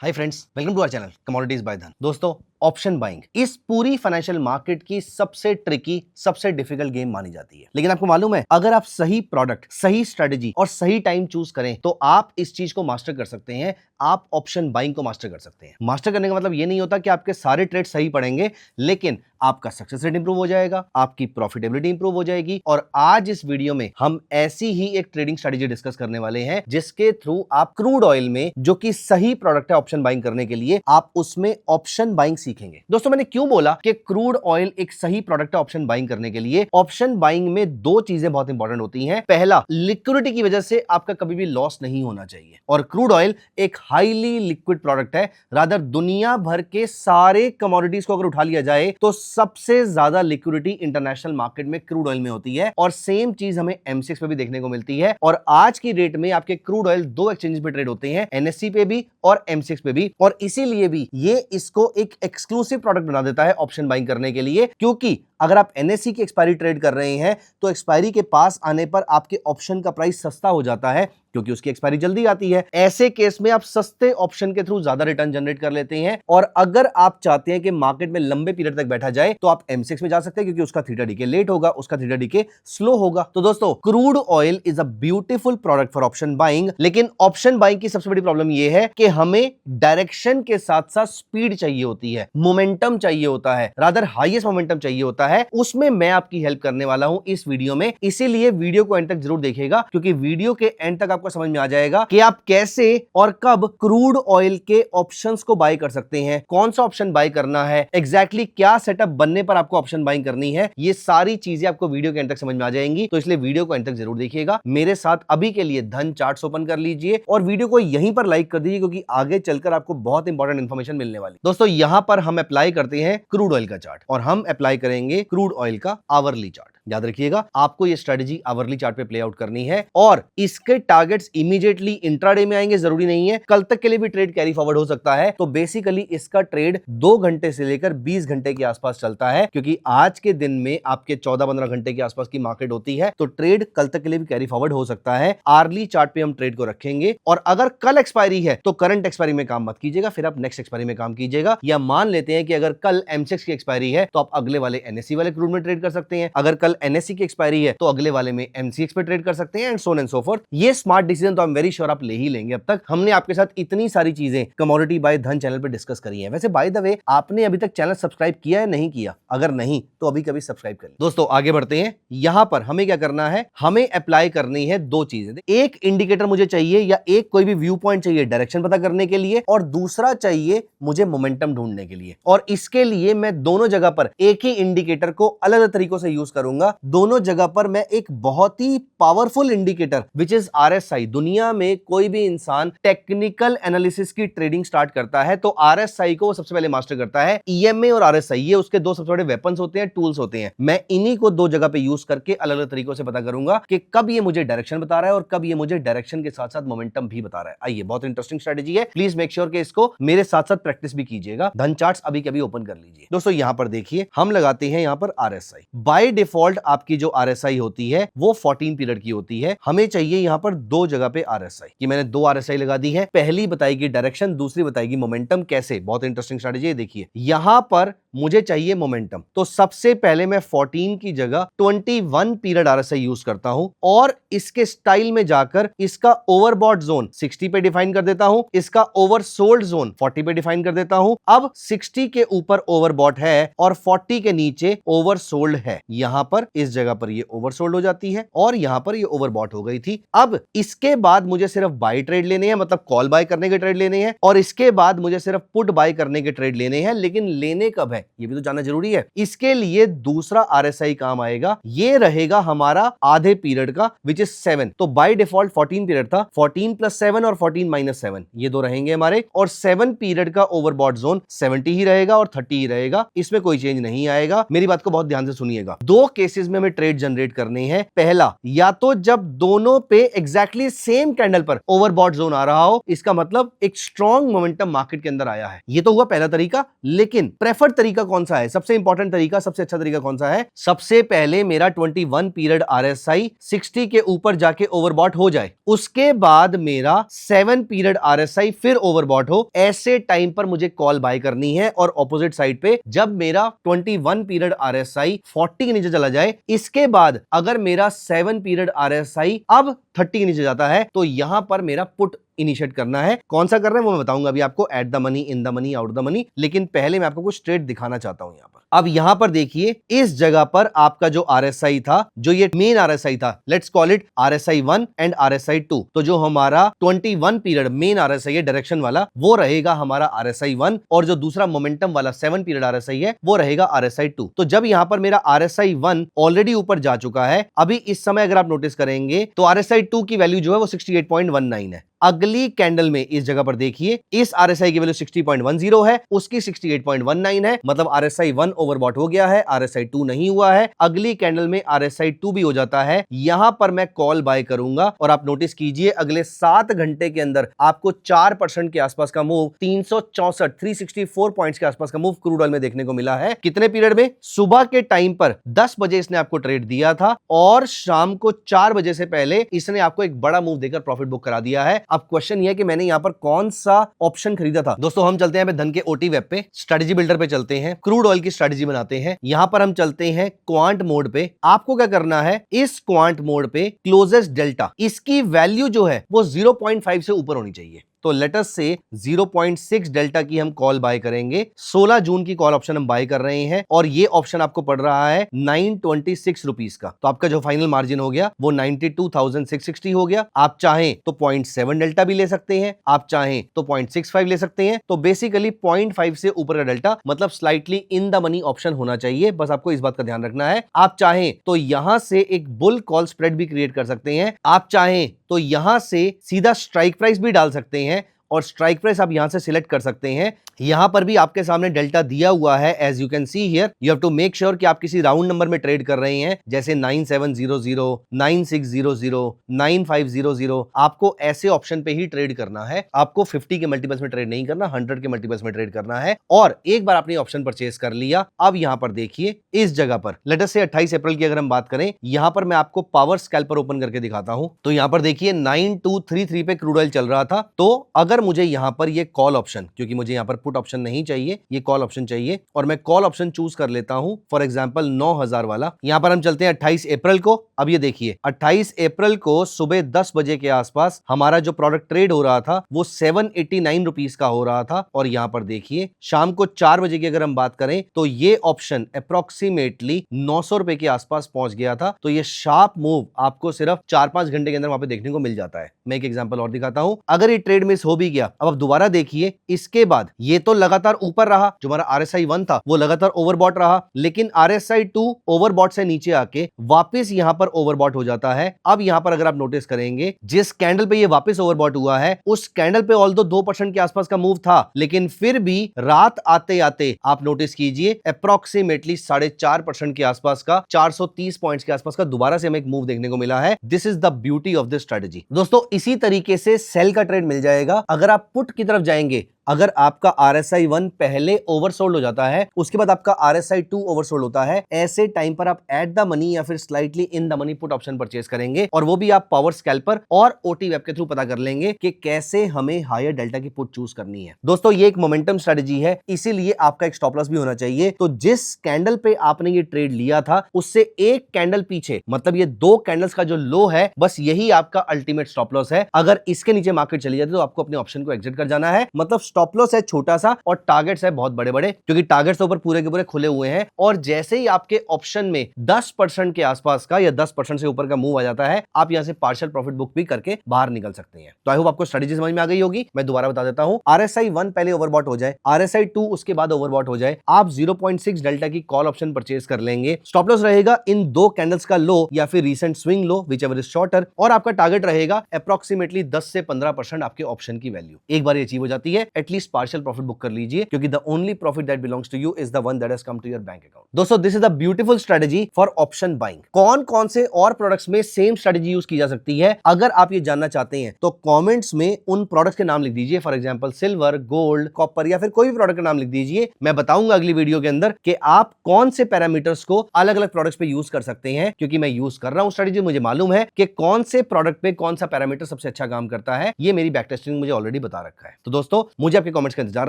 Hi friends, welcome to our channel commodities by Dhan. दोस्तों, option buying इस पूरी financial market की सबसे ट्रिकी, सबसे डिफिकल्ट गेम मानी जाती है। लेकिन आपको मालूम है, अगर आप सही प्रोडक्ट, सही स्ट्रेटजी और सही टाइम चूज करें तो आप इस चीज को मास्टर कर सकते हैं। आप ऑप्शन बाइंग को मास्टर कर सकते हैं। मास्टर करने का मतलब यह नहीं होता कि आपके सारे ट्रेड सही पड़ेंगे, लेकिन आपका सक्सेस रेट इंप्रूव हो जाएगा, आपकी प्रॉफिटेबिलिटी इंप्रूव हो जाएगी। और आज इस वीडियो में हम ऐसी ही एक ट्रेडिंग स्ट्रेटजी डिस्कस करने वाले हैं जिसके थ्रू आप क्रूड ऑयल में, जो कि सही प्रोडक्ट है ऑप्शन बाइंग करने के लिए, आप उसमें ऑप्शन बाइंग सीखेंगे। दोस्तों, मैंने क्यों बोला कि क्रूड ऑयल एक सही प्रोडक्ट है ऑप्शन बाइंग करने के लिए? ऑप्शन बाइंग में दो चीजें बहुत इंपॉर्टेंट होती हैं। पहला, लिक्विडिटी की वजह से आपका कभी भी लॉस नहीं होना चाहिए। और क्रूड ऑयल एक हाईली लिक्विड प्रोडक्ट है। रादर दुनिया भर के सारे कमोडिटीज को अगर उठा लिया जाए तो सबसे ज्यादा लिक्विडिटी इंटरनेशनल मार्केट में क्रूड ऑयल में होती है। और सेम चीज हमें एमसीएक्स पे भी देखने को मिलती है। और आज की डेट में आपके क्रूड ऑयल दो एक्सचेंज पे ट्रेड होते हैं, एनएससी पे भी और एमसीएक्स पे भी। और इसीलिए भी ये इसको एक एक्सक्लूसिव प्रोडक्ट बना देता है ऑप्शन बाइंग करने के लिए। क्योंकि अगर आप एनएससी की एक्सपायरी ट्रेड कर रहे हैं तो एक्सपायरी के पास आने पर आपके ऑप्शन का प्राइस सस्ता हो जाता है, क्योंकि उसकी एक्सपायरी जल्दी आती है। ऐसे केस में आप सस्ते ऑप्शन के थ्रू ज्यादा रिटर्न जनरेट कर लेते हैं। और अगर आप चाहते हैं कि मार्केट में लंबे पीरियड तक बैठा जाए तो आप एमसीएक्स में जा सकते हैं, क्योंकि उसका थीटा डीके लेट होगा, उसका थीटा डीके स्लो होगा। तो दोस्तों, crude oil is a beautiful product for option buying. लेकिन ऑप्शन बाइंग की सबसे बड़ी प्रॉब्लम यह है कि हमें डायरेक्शन के साथ साथ स्पीड चाहिए होती है, मोमेंटम चाहिए होता है, रादर हाईएस्ट मोमेंटम चाहिए होता है। उसमें मैं आपकी हेल्प करने वाला हूं इस वीडियो में। इसीलिए वीडियो को एंड तक जरूर देखिएगा, क्योंकि वीडियो के एंड तक आपको समझ में आ जाएगा कि आप कैसे और कब क्रूड ऑयल के ऑप्शंस को बाय कर सकते हैं, कौन सा ऑप्शन बाय करना है, एग्जैक्टली क्या सेटअप बनने पर आपको ऑप्शन बाइंग करनी है। ये सारी चीजें आपको वीडियो के एंड तक समझ में आ जाएंगी। तो इसलिए वीडियो को एंड तक जरूर देखिएगा। मेरे साथ अभी के लिए धन चार्ट्स ओपन कर लीजिए और वीडियो को यहीं पर लाइक कर दीजिए, क्योंकि आगे चलकर आपको बहुत इंपॉर्टेंट इंफॉर्मेशन मिलने वाली। दोस्तों, यहां पर हम अप्लाई करते हैं क्रूड ऑयल का चार्ट, और हम अप्लाई करेंगे क्रूड ऑयल का आवरली चार्ट। याद रखिएगा, आपको ये स्ट्रेटजी आवरली चार्ट पे प्ले आउट करनी है। और इसके टारगेट्स इमीडिएटली इंट्राडे में आएंगे, जरूरी नहीं है, कल तक के लिए भी ट्रेड कैरी फॉरवर्ड हो सकता है। तो बेसिकली इसका ट्रेड 2 घंटे से लेकर 20 घंटे के आसपास चलता है, क्योंकि आज के दिन में आपके 14-15 घंटे के आसपास की मार्केट होती है। तो ट्रेड कल तक के लिए भी कैरी फॉरवर्ड हो सकता है। आर्ली चार्ट पे हम ट्रेड को रखेंगे। और अगर कल एक्सपायरी है तो करंट एक्सपायरी में काम मत कीजिएगा, फिर आप नेक्स्ट एक्सपायरी में काम कीजिएगा। या मान लेते हैं कि अगर कल एमसीएक्स की एक्सपायरी है तो आप अगले वाले एनएससी वाले क्रूड में ट्रेड कर सकते हैं। अगर कल एनएससी की एक्सपायरी है तो अगले वाले में एमसीएक्स पे ट्रेड कर सकते हैं, and so on and so fourth. ये स्मार्ट डिसीजन तो आई एम वेरी श्योर आप ले ही लेंगे। अब तक हमने आपके साथ इतनी सारी चीजें कमोडिटी बाय धन चैनल पे डिस्कस करी हैं। वैसे बाय द वे, आपने अभी तक चैनल सब्सक्राइब किया है नहीं किया? अगर नहीं तो अभी कभी सब्सक्राइब कर लें। दोस्तों, आगे बढ़ते हैं। यहां पर हमें क्या करना है, हमें अप्लाई करनी है दो चीजें। एक इंडिकेटर मुझे चाहिए, या एक कोई भी व्यू पॉइंट चाहिए डायरेक्शन पता करने के लिए, और दूसरा चाहिए मुझे मोमेंटम ढूंढने के लिए। और इसके लिए मैं दोनों जगह पर एक ही इंडिकेटर को अलग अलग तरीकों से यूज करूंगा। दोनों जगह पर मैं एक बहुत ही powerful indicator which is RSI. दुनिया में कोई भी इंसान टेक्निकल एनालिसिस की ट्रेडिंग स्टार्ट करता है तो आरएसआई को वो सबसे पहले मास्टर करता है। ईएमए और आरएसआई, ये उसके दो सबसे बड़े वेपन्स होते हैं, टूल्स होते हैं। मैं इन्हीं को दो जगह पे यूज करके अलग अलग तरीकों से पता करूंगा कि कब ये मुझे डायरेक्शन बता रहा है और कब ये मुझे डायरेक्शन के साथ साथ मोमेंटम भी बता रहा है। आइए, बहुत इंटरेस्टिंग स्ट्रेटजी है। प्लीज मेक श्योर कि इसको मेरे साथ साथ प्रैक्टिस भी कीजिएगा। धन चार्ट्स अभी कभी ओपन कर लीजिए। दोस्तों, यहां पर देखिए, हम लगाते हैं यहां पर आरएसआई। बाय डिफॉल्ट आपकी जो आरएसआई होती है वो 14 पीरियड की होती है। हमें चाहिए यहां पर दो जगह पे आरएसआई, कि मैंने दो आरएसआई लगा दी है। पहली बताएगी डायरेक्शन, दूसरी बताएगी मोमेंटम। कैसे? बहुत इंटरेस्टिंग स्ट्रेटजी है। देखिए, यहां पर मुझे चाहिए मोमेंटम, तो सबसे पहले मैं 14 की जगह 21 पीरियड आरएसआई यूज करता हूं, और इसके स्टाइल में जाकर इसका ओवरबॉट जोन 60 पे डिफाइन कर देता हूं, इसका ओवरसोल्ड जोन 40 पे डिफाइन कर देता हूं। अब 60 के ऊपर ओवरबॉट है और 40 के नीचे ओवरसोल्ड है। यहां पर इस जगह पर ये ओवरसोल्ड हो जाती है और यहां पर ये ओवरबॉट हो गई थी। अब इसके बाद मुझे सिर्फ बाय ट्रेड लेने हैं, मतलब कॉल बाय करने के ट्रेड लेने हैं, और इसके बाद मुझे सिर्फ पुट बाय करने के ट्रेड लेने हैं। लेकिन लेने कब है ये भी तो जानना जरूरी है। इसके लिए दूसरा आरएसआई काम आएगा, ये रहेगा हमारा आधे पीरियड का, विच इज 7। तो बाय डिफॉल्ट 14 पीरियड था, 14 + 7 और 14 - 7 ये दो रहेंगे हमारे। और 7 पीरियड का ओवरबॉट जोन 70 ही रहेगा और 30 ही रहेगा, इसमें कोई चेंज नहीं आएगा। मेरी बात को बहुत ध्यान से सुनिएगा। दो केस केसेस में हमें ट्रेड जनरेट करने हैं। पहला, या तो जब दोनों पे एग्जैक्टली सेम कैंडल पर ओवरबॉट जोन आ रहा हो, इसका मतलब एक स्ट्रॉन्ग मोमेंटम मार्केट के अंदर आया है। ये तो हुआ पहला तरीका, लेकिन प्रेफर्ड तरीका कौन सा है, सबसे इंपॉर्टेंट तरीका, सबसे अच्छा तरीका कौन सा है? सबसे पहले मेरा 21 पीरियड आरएसआई 60 के ऊपर जाके ओवरबॉट हो जाए, उसके बाद मेरा 7 पीरियड आरएसआई फिर ओवरबॉट हो। ऐसे टाइम पर मुझे कॉल बाय करनी है और ऑपोजिट साइड पे जब मेरा 21 पीरियड आरएसआई 40 के नीचे चला जाए, इसके बाद अगर मेरा 7 पीरियड आरएसआई अब 30 के नीचे जाता है, तो यहां पर मेरा पुट इनिशिएट करना है। कौन सा करना है वो मैं बताऊंगा अभी आपको, at the money, in the money, out the money. लेकिन पहले मैं आपको कुछ ट्रेड दिखाना चाहता हूं यहां पर। अब यहां पर देखिए, इस जगह पर आपका जो आरएसआई था, जो ये मेन आरएसआई था, let's call it RSI 1 and RSI 2, तो जो हमारा 21 पीरियड मेन आरएसआई है डायरेक्शन वाला, वो रहेगा हमारा आरएसआई 1, और जो दूसरा मोमेंटम वाला 7 पीरियड आरएसआई है वो रहेगा आरएसआई 2। तो जब यहां पर मेरा आरएसआई 1 ऑलरेडी ऊपर जा चुका है, अभी इस समय अगर आप नोटिस करेंगे तो आरएसआई 2 की वैल्यू जो है वो 68.19 है। अगली कैंडल में इस जगह पर देखिए, इस आरएसआई की वैल्यू 60.10 है, उसकी 68.19 है, मतलब आरएसआई 1 ओवरबॉट हो गया है, आरएसआई 2 नहीं हुआ है। अगली कैंडल में आरएसआई 2 भी हो जाता है, यहां पर मैं कॉल बाय करूंगा, और आप नोटिस कीजिए अगले 7 घंटे के अंदर आपको 4% के आसपास का मूव, 364 पॉइंट्स के आसपास का मूव क्रूड ऑयल में देखने को मिला है। कितने पीरियड में? सुबह के टाइम पर 10 बजे इसने आपको ट्रेड दिया था, और शाम को 4 बजे से पहले इसने आपको एक बड़ा मूव देकर प्रॉफिट बुक करा दिया है। अब क्वेश्चन ये है कि मैंने यहां पर कौन सा ऑप्शन खरीदा था। दोस्तों हम चलते हैं धन के ओटी वेब पे, स्ट्रेटजी बिल्डर पे चलते हैं, क्रूड ऑयल की स्ट्रेटजी बनाते हैं। यहां पर हम चलते हैं क्वांट मोड पे। आपको क्या करना है, इस क्वांट मोड पे क्लोजेस्ट डेल्टा, इसकी वैल्यू जो है वो 0.5 से ऊपर होनी चाहिए। तो लेटस से 0.6 डेल्टा की हम कॉल बाय करेंगे। 16 जून की कॉल ऑप्शन हम बाय कर रहे हैं, और ये ऑप्शन आपको पड़ रहा है 926 रुपीस का। तो आपका जो फाइनल मार्जिन हो गया वो 92,660 हो गया। आप चाहें तो 0.7 डेल्टा भी ले सकते हैं, आप चाहें तो 0.65 ले सकते हैं। तो बेसिकली 0.5 से ऊपर का डेल्टा, मतलब slightly in the money option होना चाहिए। बस आपको इस बात का ध्यान रखना है। आप चाहें तो यहां से एक बुल कॉल स्प्रेड भी क्रिएट कर सकते हैं, आप चाहें तो यहां से सीधा स्ट्राइक प्राइस भी डाल सकते हैं, और स्ट्राइक प्राइस आप यहां से सिलेक्ट कर सकते हैं। यहां पर भी आपके सामने डेल्टा दिया हुआ है, as you can see here. You have to make sure कि आप किसी राउंड नंबर में ट्रेड कर रहे हैं, जैसे 9700, 9600, 9500। आपको ऐसे ऑप्शन पे ही ट्रेड करना है। आपको 50 के मल्टीपल्स में ट्रेड नहीं करना, 100 के मल्टीपल्स में ट्रेड करना है। और एक बार आपने ऑप्शन परचेज कर लिया, अब यहां पर देखिए, इस जगह पर लेट अस से 28 अप्रैल की अगर हम बात करें, यहां पर मैं आपको पावर स्कैल्पर ओपन करके दिखाता हूं। तो यहां पर देखिए 9233 पे क्रूड ऑयल चल रहा था। तो अगर मुझे यहां पर ये कॉल ऑप्शन, क्योंकि मुझे यहां पर पुट ऑप्शन नहीं चाहिए, ये कॉल ऑप्शन चाहिए, और मैं कॉल ऑप्शन चूज कर लेता हूं, फॉर एग्जांपल 9000 वाला। यहां पर हम चलते हैं 28 अप्रैल को। अब ये देखिए 28 अप्रैल को सुबह 10 बजे के आसपास हमारा जो प्रोडक्ट ट्रेड हो रहा था वो 789 रुपीस का हो रहा था। और यहां पर देखिए शाम को 4 बजे की अगर हम बात करें तो ये ऑप्शन अप्रोक्सीमेटली 900 रुपए के आसपास पहुंच गया था। तो ये शार्प मूव आपको सिर्फ 4-5 घंटे के अंदर वहां पे देखने को मिल जाता है। मैं एक एग्जांपल और दिखाता हूं। अगर ये ट्रेड मिस हो भी गया, अब आप दोबारा देखिए, इसके बाद ये तो लगातार ऊपर रहा, जो हमारा आरएसआई 1 था वो लगातार ओवरबॉट रहा, लेकिन आरएसआई 2 ओवरबॉट से नीचे आके वापस यहां पर ओवरबॉट हो जाता है। अब यहां पर अगर आप नोटिस करेंगे, जिस कैंडल पे ये वापस ओवरबॉट हुआ है, उस कैंडल पे ऑल्दो 2% के आसपास का मूव था, लेकिन फिर भी रात आते आते आप नोटिस कीजिए अप्रोक्सीमेटली 4.5% के आसपास का, 430 पॉइंट्स के आसपास का दोबारा से हमें एक मूव देखने को मिला है। This is the beauty of this strategy. दोस्तों इसी तरीके से सेल का ट्रेड मिल जाएगा। अगर आप पुट की तरफ जाएंगे, अगर आपका आरएसआई 1 पहले ओवरसोल्ड हो जाता है, उसके बाद आपका आरएसआई 2 ओवरसोल्ड होता है, ऐसे टाइम पर आप एट द मनी या फिर slightly in the money put option purchase करेंगे, और वो भी आप पावर स्कैल्पर और ओटी वेब के थ्रू पता कर लेंगे कि कैसे हमें हायर डेल्टा की पुट चूज करनी है। दोस्तों ये एक मोमेंटम स्ट्रेटजी है, इसीलिए आपका एक स्टॉप लॉस भी होना चाहिए। तो जिस कैंडल पे आपने ये ट्रेड लिया था, उससे एक कैंडल पीछे, मतलब ये 2 कैंडल्स का जो लो है, बस यही आपका अल्टीमेट स्टॉप लॉस है। अगर इसके नीचे मार्केट चली जाती है तो आपको अपने ऑप्शन को एग्जिट कर जाना है। मतलब स्टॉप लॉस है छोटा सा और टारगेट्स है बहुत बड़े बड़े, क्योंकि टारगेट्स तो ऊपर पूरे के पूरे खुले हुए हैं। और जैसे ही आपके ऑप्शन में 10% के आसपास का या 10% से ऊपर का मूव आ जाता है, आप यहां से पार्शियल प्रॉफिट बुक भी करके बाहर निकल सकते हैं। तो आई होप आपको स्ट्रेटजी समझ में आ गई होगी। मैं दोबारा बता देता हूं, आरएसआई 1 पहले ओवरबॉट हो जाए, आरएसआई 2 उसके बाद ओवरबॉट हो जाए, आप 0.6 डेल्टा की कॉल ऑप्शन परचेज कर लेंगे। स्टॉप लॉस रहेगा इन 2 कैंडल्स का लो या फिर recent swing low, which ever is shorter, और आपका टारगेट रहेगा अप्रोक्सीमेटली 10 से 15% आपके ऑप्शन की वैल्यू। एक बार ये अचीव हो जाती है, एटलीस्ट पार्शियल प्रॉफिट बुक कर लीजिए, क्योंकि the only profit that belongs to you is the one that has come to your bank account. दोस्तों, this is the beautiful strategy for option buying. कौन कौन से और प्रोडक्ट्स में सेम स्ट्रेटजी यूज की जा सकती है, अगर आप ये जानना चाहते हैं तो कमेंट्स में उन प्रोडक्ट्स के नाम लिख दीजिए। For example silver, gold, copper या फिर कोई भी प्रोडक्ट का नाम लिख दीजिए। मैं बताऊंगा अगली वीडियो के अंदर कि आप कौन से पैरामीटर्स को अलग अलग प्रोडक्ट्स पे यूज कर सकते हैं, क्योंकि मैं यूज कर रहा हूं स्ट्रेटजी, मुझे मालूम है कि कौन से प्रोडक्ट पे कौन सा पैरामीटर सबसे अच्छा काम करता है। ये मेरी बैक टेस्टिंग मुझे ऑलरेडी बता रखा है। तो दोस्तों, मुझे आपके कमेंट्स का इंतजार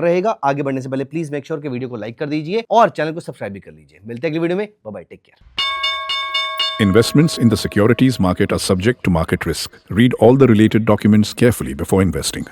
रहेगा। आगे बढ़ने से पहले प्लीज मेक श्योर कि वीडियो को लाइक कर दीजिए और चैनल को सब्सक्राइब भी कर लीजिए। मिलते हैं अगली वीडियो में। Bye bye, take care. Investments in the securities market are subject to market risk. Read all the related documents carefully before investing.